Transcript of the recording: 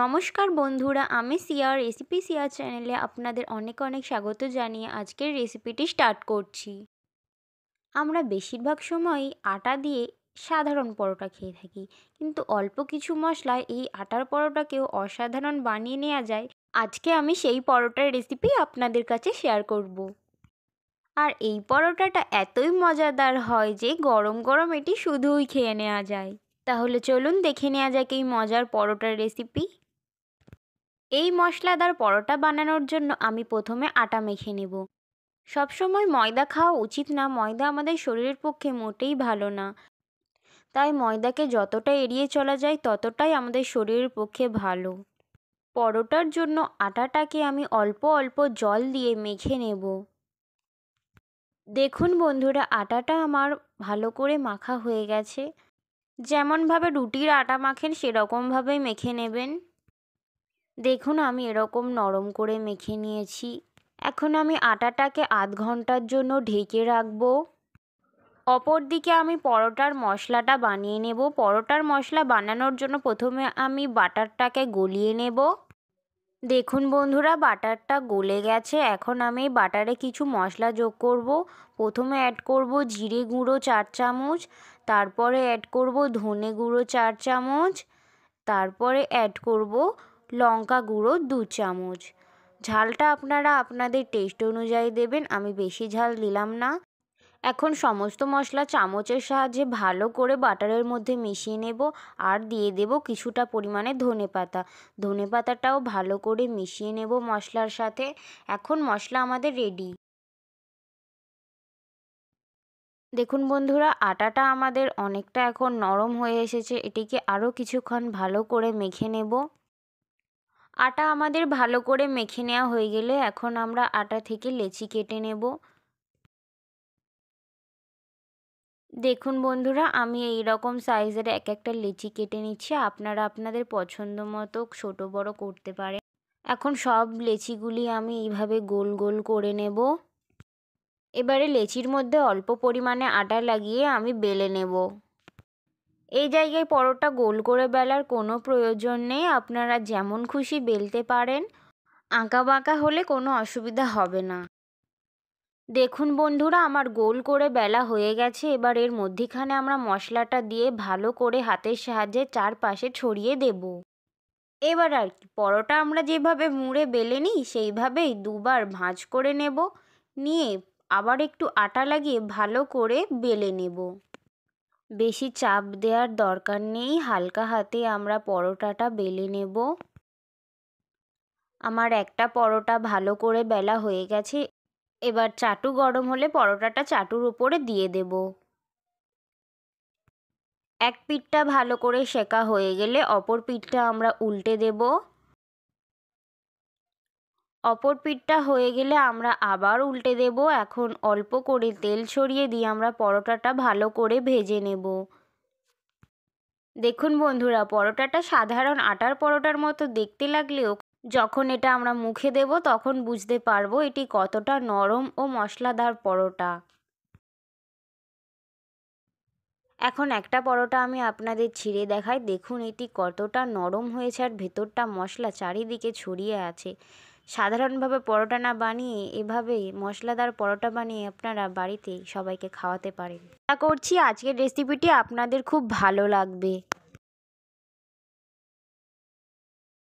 নমস্কার বন্ধুরা, আমি সিয়া রেসিপি সিয়া চ্যানেলে আপনাদের অনেক অনেক স্বাগত জানিয়ে আজকের রেসিপিটি স্টার্ট করছি। আমরা বেশিরভাগ সময়ই আটা দিয়ে সাধারণ পরোটা খেয়ে থাকি, কিন্তু অল্প কিছু মশলায় এই আটার পরোটাকেও অসাধারণ বানিয়ে নেওয়া যায়। আজকে আমি সেই পরোটার রেসিপি আপনাদের কাছে শেয়ার করব। আর এই পরোটাটা এতই মজাদার হয় যে গরম গরম এটি শুধুই খেয়ে নেওয়া যায়। তাহলে চলুন দেখে নেওয়া যাক এই মজার পরোটার রেসিপি। এই মশলাদার পরোটা বানানোর জন্য আমি প্রথমে আটা মেখে নেব। সবসময় ময়দা খাওয়া উচিত না, ময়দা আমাদের শরীরের পক্ষে মোটেই ভালো না। তাই ময়দাকে যতটা এড়িয়ে চলা যায় ততটাই আমাদের শরীরের পক্ষে ভালো। পরোটার জন্য আটাটাকে আমি অল্প অল্প জল দিয়ে মেখে নেব। দেখুন বন্ধুরা, আটাটা আমার ভালো করে মাখা হয়ে গেছে। যেমনভাবে রুটির আটা মাখেন সেরকমভাবেই মেখে নেবেন। দেখুন আমি এরকম নরম করে মেখে নিয়েছি। এখন আমি আটাটাকে আধ ঘন্টার জন্য ঢেকে রাখবো। অপর দিকে আমি পরোটার মশলাটা বানিয়ে নেব। পরোটার মশলা বানানোর জন্য প্রথমে আমি বাটারটাকে গলিয়ে নেব। দেখুন বন্ধুরা, বাটারটা গলে গেছে। এখন আমি বাটারে কিছু মশলা যোগ করব। প্রথমে অ্যাড করব জিরে গুঁড়ো 4 চামচ, তারপরে অ্যাড করব ধনে গুঁড়ো 4 চামচ, তারপরে অ্যাড করব লঙ্কা গুঁড়ো 2 চামচ। ঝালটা আপনারা আপনাদের টেস্ট অনুযায়ী দেবেন, আমি বেশি ঝাল দিলাম না। এখন সমস্ত মশলা চামচের সাহায্যে ভালো করে বাটারের মধ্যে মিশিয়ে নেব। আর দিয়ে দেব কিছুটা পরিমাণে ধনেপাতা। ধনেপাতাটাও ভালো করে মিশিয়ে নেব মশলার সাথে। এখন মশলা আমাদের রেডি। দেখুন বন্ধুরা, আটাটা আমাদের অনেকটা এখন নরম হয়ে এসেছে। এটিকে আরও কিছুক্ষণ ভালো করে মেখে নেব। আটা আমাদের ভালো করে মেখে নেওয়া হয়ে গেলে এখন আমরা আটা থেকে লেচি কেটে নেব। দেখুন বন্ধুরা, আমি এই রকম সাইজের এক একটা লেচি কেটে নিচ্ছি। আপনারা আপনাদের পছন্দ মতো ছোট বড় করতে পারেন। এখন সব লেচিগুলি আমি এইভাবে গোল গোল করে নেব। এবারে লেচির মধ্যে অল্প পরিমাণে আটা লাগিয়ে আমি বেলে নেব। এই জায়গায় পরোটা গোল করে বেলার কোনো প্রয়োজন নেই, আপনারা যেমন খুশি বেলতে পারেন। আঁকা বাঁকা হলে কোনো অসুবিধা হবে না। দেখুন বন্ধুরা, আমার গোল করে বেলা হয়ে গেছে। এবার এর মধ্যিখানে আমরা মশলাটা দিয়ে ভালো করে হাতের সাহায্যে চারপাশে ছড়িয়ে দেব। এবার আর কি, পরোটা আমরা যেভাবে মুড়ে বেলে নিই সেইভাবেই দুবার ভাঁজ করে নেব। নিয়ে আবার একটু আটা লাগিয়ে ভালো করে বেলে নেব। বেশি চাপ দেওয়ার দরকার নেই, হালকা হাতে আমরা পরোটাটা বেলে নেব। আমার একটা পরোটা ভালো করে বেলা হয়ে গেছে। এবার চাটু গরম হলে পরোটাটা চাটুর উপরে দিয়ে দেব। এক পিঠটা ভালো করে সেকা হয়ে গেলে অপর পিঠটা আমরা উল্টে দেব। অপর পিঠটা হয়ে গেলে আমরা আবার উল্টে দেব। এখন অল্প করে তেল ছড়িয়ে দিয়ে আমরা পরোটাটা ভালো করে ভেজে নেব। দেখুন বন্ধুরা, পরোটাটা সাধারণ আটার পরোটার মতো দেখতে লাগলেও যখন এটা আমরা মুখে দেব তখন বুঝতে পারবো এটি কতটা নরম ও মশলাদার পরোটা। এখন একটা পরোটা আমি আপনাদের ছিঁড়ে দেখাই। দেখুন এটি কতটা নরম হয়েছে আর ভেতরটা মশলা চারিদিকে ছড়িয়ে আছে। সাধারণভাবে পরোটা না বানিয়ে এভাবে মশলাদার পরোটা বানিয়ে আপনারা বাড়িতে সবাইকে খাওয়াতে পারেন। আশা করছি আজকের রেসিপিটি আপনাদের খুব ভালো লাগবে।